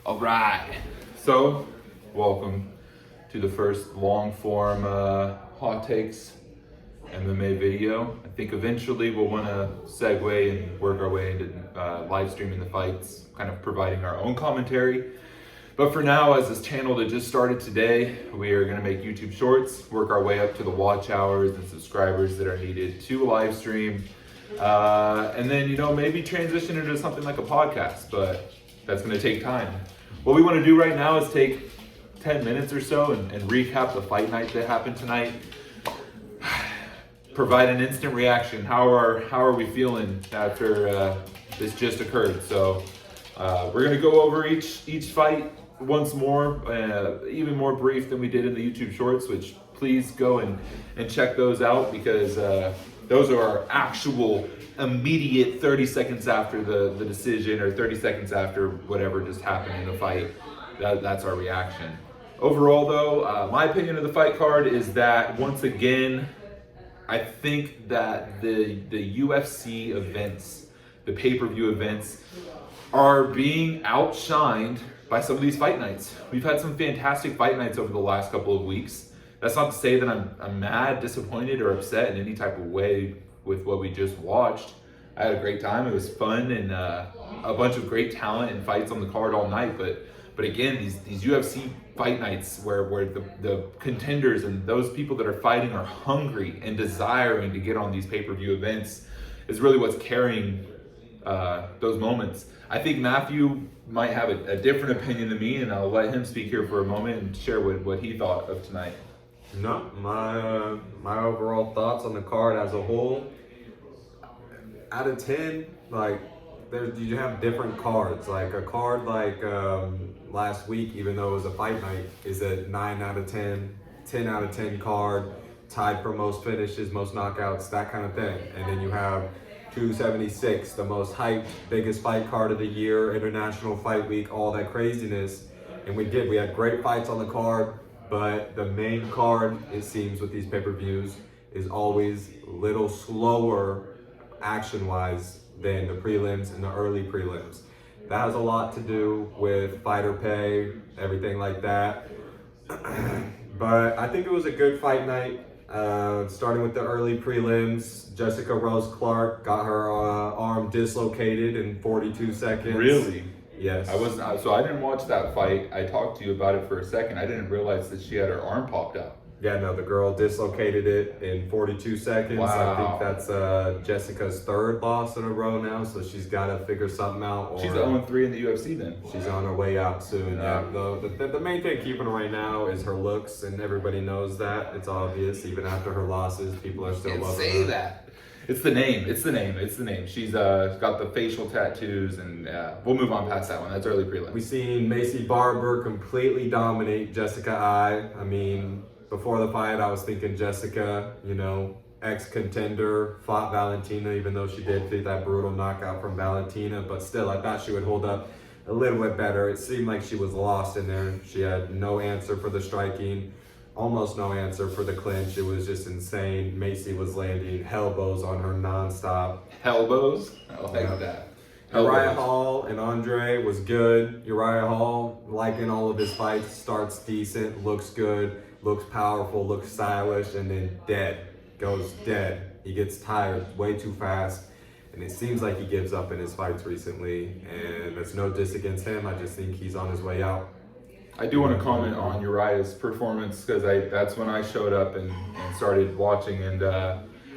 All right. So, welcome to the first long-form hot takes MMA video. I think eventually we'll want to segue and work our way into live streaming the fights, kind of providing our own commentary. But for now, as this channel that just started today, we are going to make YouTube shorts, work our way up to the watch hours and subscribers that are needed to live stream. And then, maybe transition into something like a podcast, but that's going to take time. What we want to do right now is take 10 minutes or so and recap the fight night that happened tonight. Provide an instant reaction. How are we feeling after this just occurred? So we're going to go over each fight once more, even more brief than we did in the YouTube shorts, which please go and check those out, because those are our actual immediate 30 seconds after the decision, or 30 seconds after whatever just happened in the fight. That's our reaction. Overall though, my opinion of the fight card is that, once again, I think that the UFC events, the pay-per-view events, are being outshined by some of these fight nights. We've had some fantastic fight nights over the last couple of weeks. That's not to say that I'm mad, disappointed, or upset in any type of way with what we just watched. I had a great time. It was fun, and a bunch of great talent and fights on the card all night. But again, these UFC fight nights where the contenders and those people that are fighting are hungry and desiring to get on these pay-per-view events is really what's carrying those moments. I think Matthew might have a different opinion than me, and I'll let him speak here for a moment and share what he thought of tonight. No, my overall thoughts on the card as a whole, out of 10, like, you have different cards. Like a card like last week, even though it was a fight night, is a 9 out of 10, 10 out of 10 card, tied for most finishes, most knockouts, that kind of thing. And then you have 276, the most hyped, biggest fight card of the year, International Fight Week, all that craziness. And we had great fights on the card, but the main card, it seems, with these pay-per-views is always a little slower action-wise than the prelims and the early prelims. That has a lot to do with fighter pay, everything like that. But I think it was a good fight night. Starting with the early prelims, Jessica Rose Clark got her arm dislocated in 42 seconds. Really? Yes. So I didn't watch that fight. I talked to you about it for a second. I didn't realize that she had her arm popped out. Yeah, no, the girl dislocated it in 42 seconds. Wow. I think that's Jessica's third loss in a row now, so she's got to figure something out. Or She's 0-3 in the UFC then. she's on her way out soon. Yeah. The main thing keeping her right now is her looks, and everybody knows that. It's obvious. Even after her losses, people are still loving her. Say that. It's the name. She's got the facial tattoos, and we'll move on past that one. That's early prelim. We've seen Macy Barber completely dominate Jessica Eye. I mean, before the fight, I was thinking Jessica, ex-contender, fought Valentina, even though she did take that brutal knockout from Valentina. But still, I thought she would hold up a little bit better. It seemed like she was lost in there. She had no answer for the striking, almost no answer for the clinch. It was just insane. Macy was landing elbows on her nonstop. Elbows? I like that. Uriah Hall and Andre was good. Uriah Hall, like in all of his fights, starts decent, looks good, looks powerful, looks stylish, and then goes dead. He gets tired way too fast, and it seems like he gives up in his fights recently, and that's no diss against him. I just think he's on his way out. I do want to comment on Uriah's performance, because that's when I showed up and started watching, and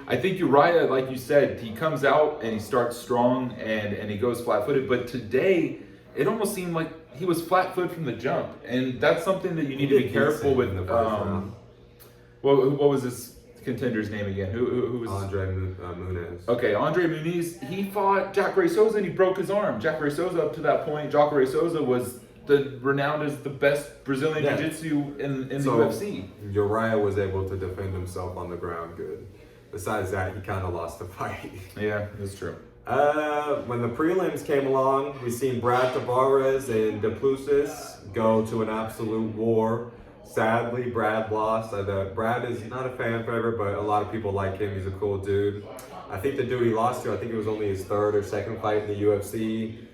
I think Uriah, like you said, he comes out and he starts strong and he goes flat-footed, but today it almost seemed like he was flat-footed from the jump, and that's something that you need to be careful with. What was this contender's name again? Who was Andre Muniz? Okay, Andre Muniz. He fought Jacare Souza and he broke his arm. Jacare Souza, up to that point, Jacare Souza was renowned as the best Brazilian Jiu-Jitsu in the UFC. Uriah was able to defend himself on the ground good. Besides that, he kind of lost the fight. Yeah, that's true. When the prelims came along, we seen Brad Tavares and Duplessis go to an absolute war. Sadly, Brad lost. Brad is not a fan favorite, but a lot of people like him. He's a cool dude. I think the dude he lost to, I think it was only his third or second fight in the UFC.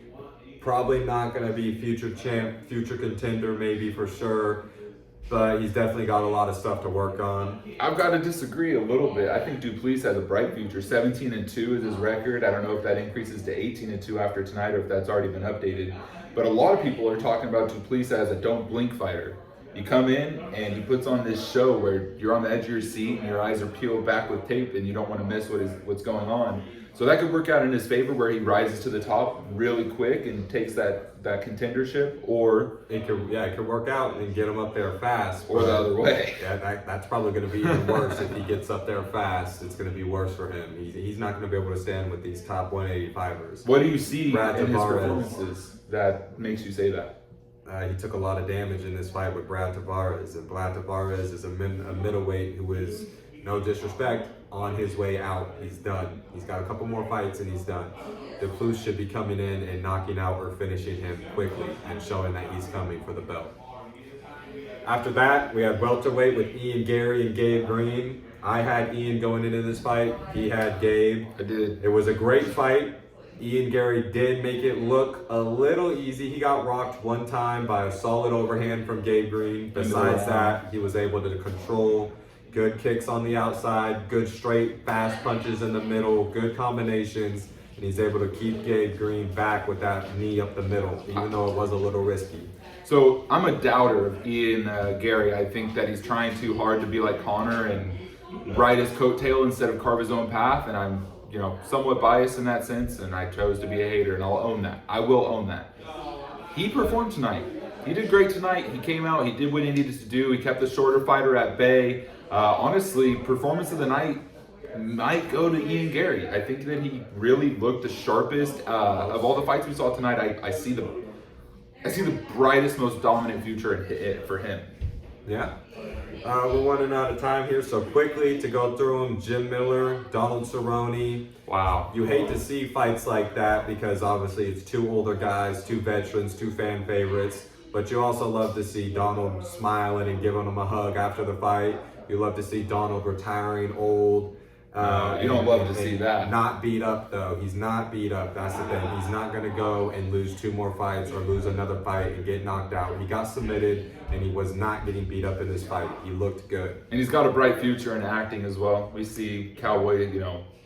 Probably not going to be future champ, future contender, maybe for sure. But he's definitely got a lot of stuff to work on. I've got to disagree a little bit. I think Duplessis has a bright future. 17-2 is his record. I don't know if that increases to 18-2 after tonight or if that's already been updated. But a lot of people are talking about Duplessis as a don't blink fighter. You come in and he puts on this show where you're on the edge of your seat and your eyes are peeled back with tape and you don't want to miss what's going on. So that could work out in his favor where he rises to the top really quick and takes that contendership, or it could work out and get him up there fast. Or the other way. Yeah, that's probably going to be even worse if he gets up there fast. It's going to be worse for him. He's not going to be able to stand with these top 185ers. What do you see Brad in his Tavares. performances that makes you say that? He took a lot of damage in this fight with Brad Tavares, and Brad Tavares is a middleweight who is, no disrespect, on his way out. He's done. He's got a couple more fights and he's done. Duplessis should be coming in and knocking out or finishing him quickly and showing that he's coming for the belt. After that, we had welterweight with Ian Gary and Gabe Green. I had Ian going into this fight. He had Gabe. I did. It was a great fight. Ian Gary did make it look a little easy. He got rocked one time by a solid overhand from Gabe Green. Besides that, he was able to control good kicks on the outside, good straight, fast punches in the middle, good combinations, and he's able to keep Gabe Green back with that knee up the middle, even though it was a little risky. So I'm a doubter of Ian Gary. I think that he's trying too hard to be like Conor and ride his coattail instead of carve his own path, and I'm somewhat biased in that sense, and I chose to be a hater, and I'll own that. I will own that. He performed tonight. He did great tonight. He came out, he did what he needed to do. He kept the shorter fighter at bay. Honestly, performance of the night might go to Ian Gary. I think that he really looked the sharpest. Of all the fights we saw tonight, I see the brightest, most dominant future for him. Yeah. We're running out of time here, so quickly to go through them: Jim Miller, Donald Cerrone. Wow. You hate to see fights like that because obviously it's two older guys, two veterans, two fan favorites. But you also love to see Donald smiling and giving him a hug after the fight. You love to see Donald retiring old. You don't love to see that. Not beat up though. He's not beat up. That's the thing. He's not going to go and lose two more fights or lose another fight and get knocked out. He got submitted and he was not getting beat up in this fight. He looked good. And he's got a bright future in acting as well. We see Cowboy,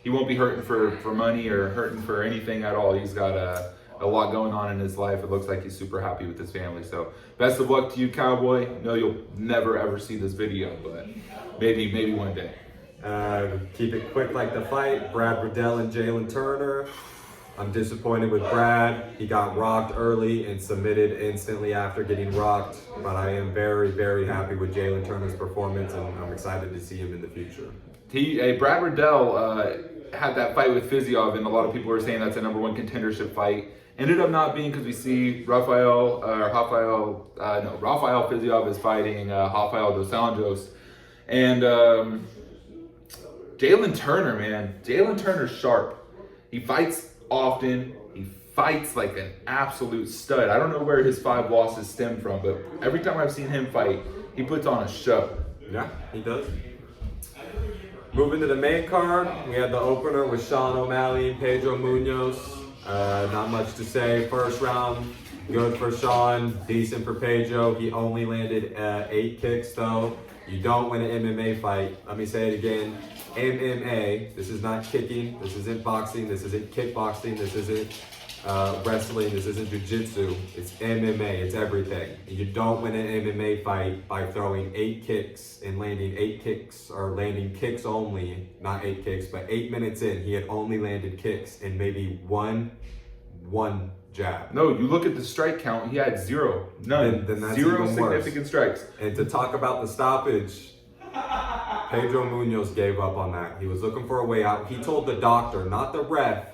he won't be hurting for money or hurting for anything at all. He's got a lot going on in his life. It looks like he's super happy with his family. So best of luck to you, Cowboy. I know you'll never ever see this video, but maybe one day. Keep it quick like the fight. Brad Riddell and Jalen Turner. I'm disappointed with Brad. He got rocked early and submitted instantly after getting rocked. But I am very, very happy with Jalen Turner's performance, and I'm excited to see him in the future. Brad Riddell had that fight with Fiziov, and a lot of people were saying that's a #1 contendership fight. Ended up not being, because we see Rafael Fiziov is fighting Rafael dos Anjos. And Jalen Turner, man. Jalen Turner's sharp. He fights often. He fights like an absolute stud. I don't know where his 5 losses stem from, but every time I've seen him fight, he puts on a show. Yeah, he does. Moving to the main card, we had the opener with Sean O'Malley and Pedro Munoz. Not much to say. First round, good for Sean, decent for Pedro. He only landed 8 kicks though. You don't win an MMA fight. Let me say it again. MMA, this is not kicking, this isn't boxing, this isn't kickboxing, this isn't wrestling, this isn't jiu-jitsu. It's MMA, it's everything. You don't win an MMA fight by throwing 8 kicks and landing 8 kicks, or landing kicks only, not 8 kicks, but 8 minutes in, he had only landed kicks and maybe one jab. No, you look at the strike count, he had 0, none, Then that's 0 even significant worse. strikes. And to talk about the stoppage, Pedro Munoz gave up on that. He was looking for a way out. He told the doctor, not the ref,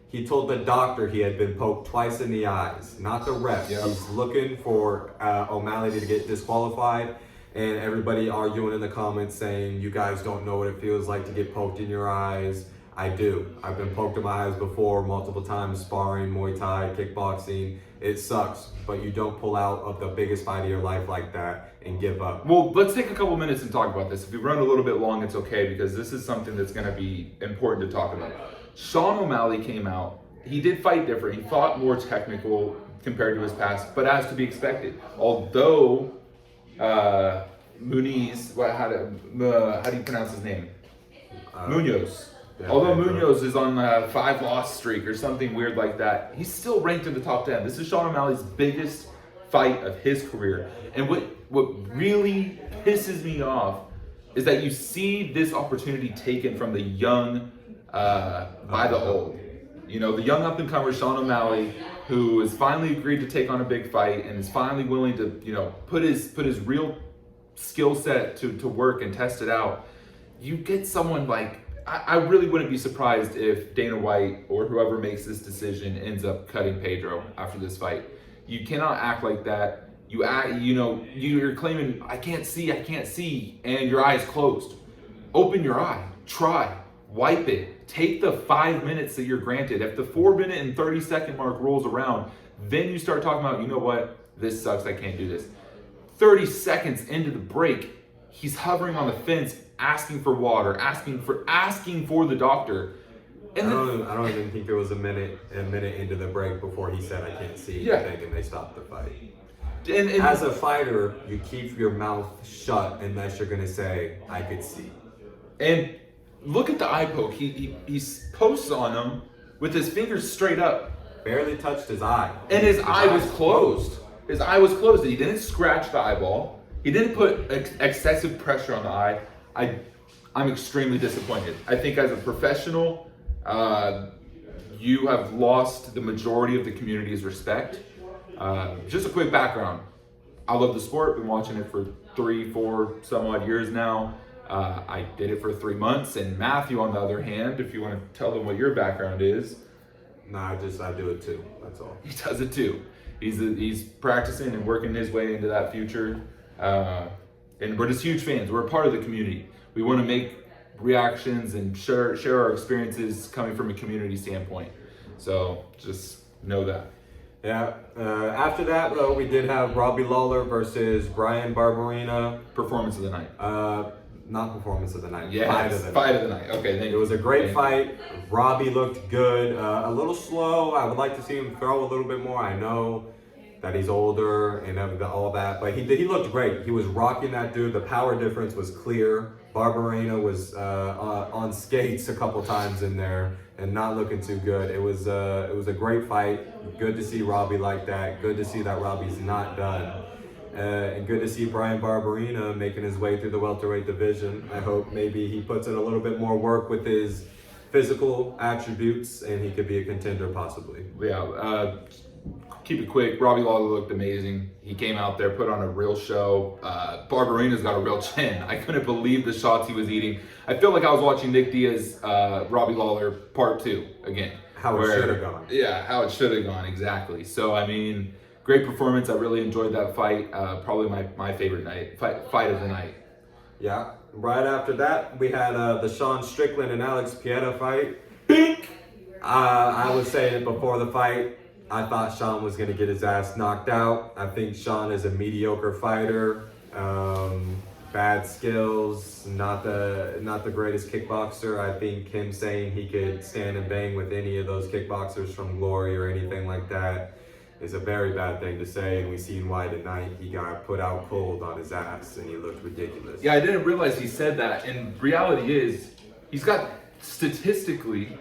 he told the doctor he had been poked twice in the eyes, not the ref. Yep. He's looking for O'Malley to get disqualified, and everybody arguing in the comments saying, you guys don't know what it feels like to get poked in your eyes. I do. I've been poked in my eyes before multiple times, sparring, Muay Thai, kickboxing. It sucks, but you don't pull out of the biggest fight of your life like that and give up. Well, let's take a couple minutes and talk about this. If we run a little bit long, it's okay, because this is something that's going to be important to talk about. Sean O'Malley came out he did fight different. He fought more technical compared to his past, but as to be expected. Although Muniz, how do you pronounce his name? Munoz. Yeah, Although Munoz is on a 5-loss streak or something weird like that, he's still ranked in the top 10. This is Sean O'Malley's biggest fight of his career. And what really pisses me off is that you see this opportunity taken from the young by the old. You know, the young up-and-comer Sean O'Malley, who has finally agreed to take on a big fight and is finally willing to, you know, put his real skill set to work and test it out. You get someone like, I really wouldn't be surprised if Dana White or whoever makes this decision ends up cutting Pedro after this fight. You cannot act like that. You're claiming, I can't see, and your eye is closed. Open your eye, try, wipe it, take the 5 minutes that you're granted. If the 4-minute and 30-second mark rolls around, then you start talking about, you know what, this sucks, I can't do this. 30 seconds into the break, he's hovering on the fence, asking for water, asking for the doctor. And I don't even think it was a minute into the break before he said, I can't see anything, and they stopped the fight. And as a fighter, you keep your mouth shut unless you're going to say, I could see. And look at the eye poke. He posts on him with his fingers straight up. Barely touched his eye. And his eye was closed. His eye was closed. He didn't scratch the eyeball. He didn't put excessive pressure on the eye. I'm extremely disappointed. I think as a professional, you have lost the majority of the community's respect. Just a quick background. I love the sport. Been watching it for 3-4 some odd years now. I did it for 3 months. And Matthew, on the other hand, if you want to tell them what your background is. Nah, I do it too. That's all. He does it too. He's practicing and working his way into that future. And we're just huge fans. We're a part of the community. We want to make reactions and share our experiences coming from a community standpoint. So just know that. Yeah. After that, we did have Robbie Lawler versus Brian Barberena. Performance of the night. Not performance of the night. Yeah, fight of the night. Okay, thank you. It was a great fight. Robbie looked good. A little slow. I would like to see him throw a little bit more. I know that he's older and all that, but he looked great. He was rocking that dude. The power difference was clear. Barberena was on skates a couple times in there and not looking too good. It was a great fight. Good to see Robbie like that. Good to see that Robbie's not done. And good to see Brian Barberena making his way through the welterweight division. I hope maybe he puts in a little bit more work with his physical attributes and he could be a contender possibly. Yeah, keep it quick. Robbie Lawler looked amazing. He came out there, put on a real show. Barberena's got a real chin. I couldn't believe the shots he was eating. I feel like I was watching Nick Diaz, Robbie Lawler Part 2 again. How it should have gone. Yeah, how it should have gone, exactly. So, I mean, great performance. I really enjoyed that fight. Probably my favorite fight of the night. Yeah. Right after that, we had the Sean Strickland and Alex Pieta fight. Bink! I was saying it before the fight. I thought Sean was going to get his ass knocked out. I think Sean is a mediocre fighter. Bad skills, not the greatest kickboxer. I think him saying he could stand and bang with any of those kickboxers from Glory or anything like that is a very bad thing to say, and we seen why tonight. He got put out cold on his ass, and he looked ridiculous. Yeah, I didn't realize he said that, and reality is, he's got statistically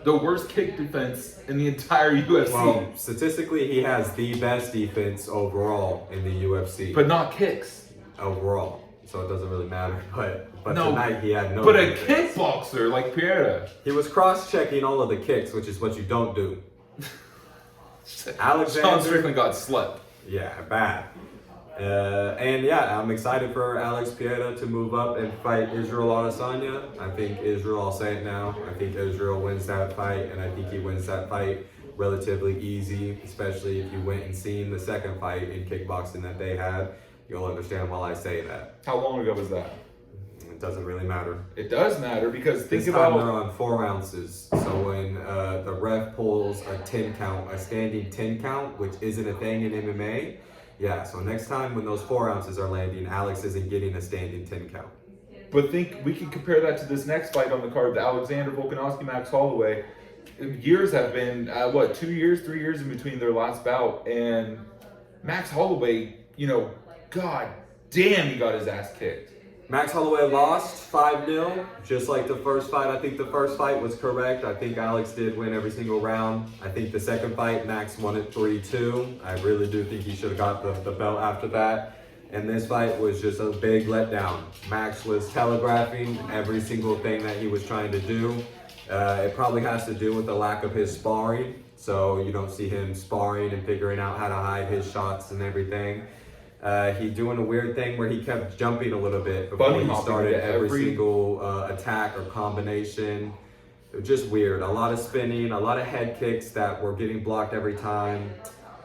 the worst kick defense in the entire UFC. Well, statistically, he has the best defense overall in the UFC. But not kicks. Overall. So it doesn't really matter. But no, tonight he had no But defense. a kickboxer like Pieta. He was cross-checking all of the kicks, which is what you don't do. Alexander. Sean Strickland got slept. Yeah, bad. And yeah, I'm excited for Alex Pieta to move up and fight Israel Adesanya. I think Israel, I'll say it now, I think Israel wins that fight, and I think he wins that fight relatively easy, especially if you went and seen the second fight in kickboxing that they had. You'll understand why I say that. How long ago was that? It doesn't really matter. It does matter because think This about time they're on 4 ounces. So when the ref pulls a 10 count, a standing 10 count, which isn't a thing in MMA, yeah, so next time when those 4 ounces are landing, Alex isn't getting a standing 10 count. But think we can compare that to this next fight on the card, the Alexander Volkanovski Max Holloway. years have been 2 years, 3 years in between their last bout, and Max Holloway, god damn, he got his ass kicked. Max Holloway lost 5-0, just like the first fight. I think the first fight was correct. I think Alex did win every single round. I think the second fight, Max won it 3-2. I really do think he should have got the belt after that. And this fight was just a big letdown. Max was telegraphing every single thing that he was trying to do. It probably has to do with the lack of his sparring. So you don't see him sparring and figuring out how to hide his shots and everything. He doing a weird thing where he kept jumping a little bit before he started every single attack or combination. It was just weird. A lot of spinning, a lot of head kicks that were getting blocked every time.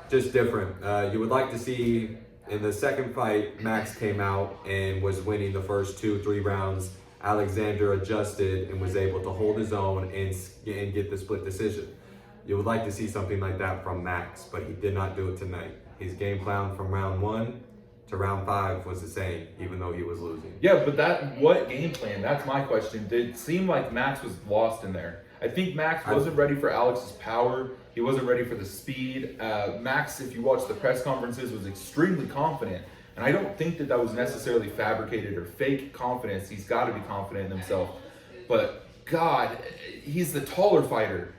Just different. You would like to see in the second fight, Max came out and was winning the first 2-3 rounds. Alexander adjusted and was able to hold his own and get the split decision. You would like to see something like that from Max, but he did not do it tonight. His game plan from round 1 to round 5 was the same, even though he was losing. Yeah, but what game plan? That's my question. Did it seem like Max was lost in there? I think Max wasn't ready for Alex's power. He wasn't ready for the speed. Max, if you watch the press conferences, was extremely confident. And I don't think that was necessarily fabricated or fake confidence. He's got to be confident in himself. But God, he's the taller fighter.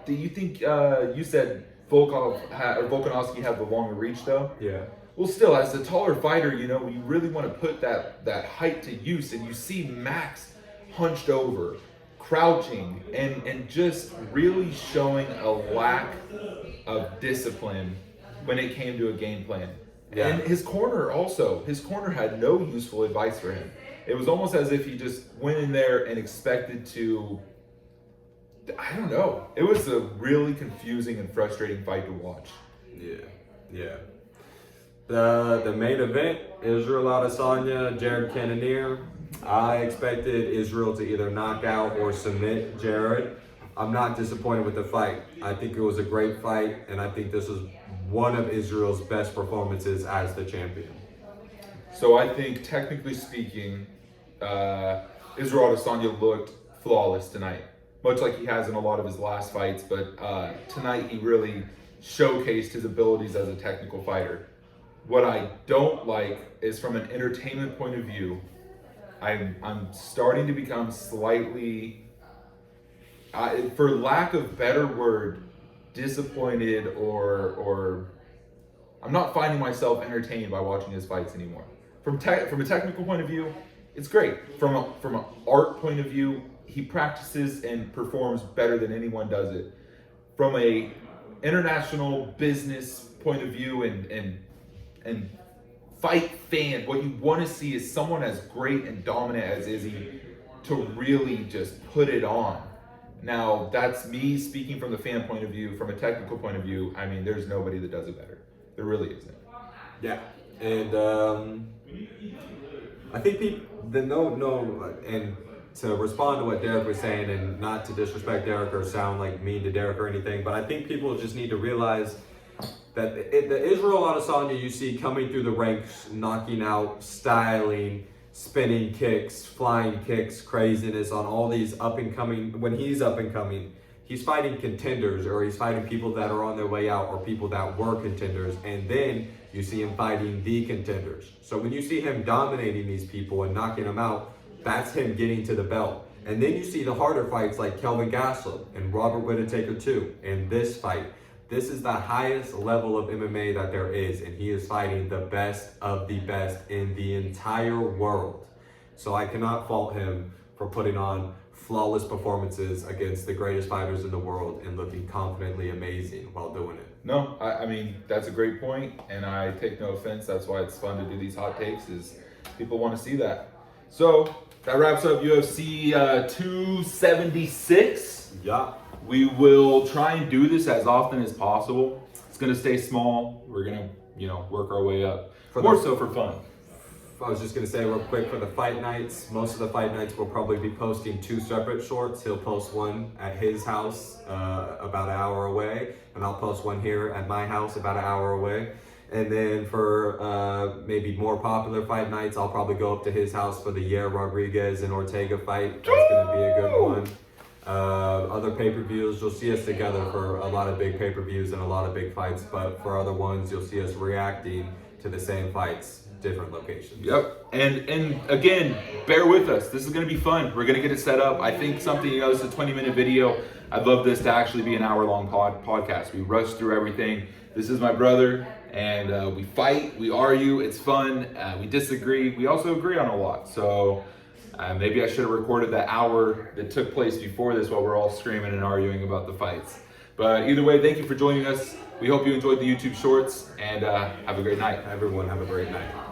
Do you think you said Volkanovski had the longer reach though? Yeah. Well, still, as the taller fighter, you really want to put that height to use, and you see Max hunched over, crouching, and just really showing a lack of discipline when it came to a game plan. Yeah. And his corner had no useful advice for him. It was almost as if he just went in there and expected to, I don't know. It was a really confusing and frustrating fight to watch. Yeah. The main event, Israel Adesanya, Jared Cannonier. I expected Israel to either knock out or submit Jared. I'm not disappointed with the fight. I think it was a great fight, and I think this was one of Israel's best performances as the champion. So I think, technically speaking, Israel Adesanya looked flawless tonight, much like he has in a lot of his last fights. But tonight he really showcased his abilities as a technical fighter. What I don't like is, from an entertainment point of view, I'm starting to become slightly, for lack of better word, disappointed or I'm not finding myself entertained by watching his fights anymore. From a technical point of view, it's great. From an art point of view, he practices and performs better than anyone does it. From a international business point of view and fight fan, what you want to see is someone as great and dominant as Izzy to really just put it on. Now, that's me speaking from the fan point of view. From a technical point of view, I mean, there's nobody that does it better. There really isn't. Yeah, and I think and to respond to what Derek was saying, and not to disrespect Derek or sound like mean to Derek or anything, but I think people just need to realize that the Israel Adesanya you see coming through the ranks, knocking out, styling, spinning kicks, flying kicks, craziness on all these up and coming. When he's up and coming, he's fighting contenders, or he's fighting people that are on their way out, or people that were contenders, and then you see him fighting the contenders. So when you see him dominating these people and knocking them out, that's him getting to the belt. And then you see the harder fights like Kelvin Gastelum and Robert Whittaker too, and this fight. This is the highest level of MMA that there is, and he is fighting the best of the best in the entire world. So I cannot fault him for putting on flawless performances against the greatest fighters in the world and looking confidently amazing while doing it. No, I mean, that's a great point, and I take no offense. That's why it's fun to do these hot takes, is people want to see that. So that wraps up UFC 276. Yeah. We will try and do this as often as possible. It's going to stay small. We're going to, work our way up. More so for fun. I was just going to say real quick, for the fight nights, most of the fight nights will probably be posting 2 separate shorts. He'll post one at his house about an hour away, and I'll post one here at my house about an hour away. And then for maybe more popular fight nights, I'll probably go up to his house for the Yair Rodriguez and Ortega fight. That's going to be a good one. Other pay-per-views, you'll see us together for a lot of big pay-per-views and a lot of big fights, but for other ones, you'll see us reacting to the same fights, different locations. Yep. And again, bear with us. This is going to be fun. We're going to get it set up. I think something, this is a 20-minute video. I'd love this to actually be an hour-long podcast. We rush through everything. This is my brother, and we fight, we argue, it's fun, we disagree, we also agree on a lot. So maybe I should have recorded that hour that took place before this while we're all screaming and arguing about the fights. But either way, thank you for joining us. We hope you enjoyed the YouTube shorts, and have a great night. Everyone have a great night.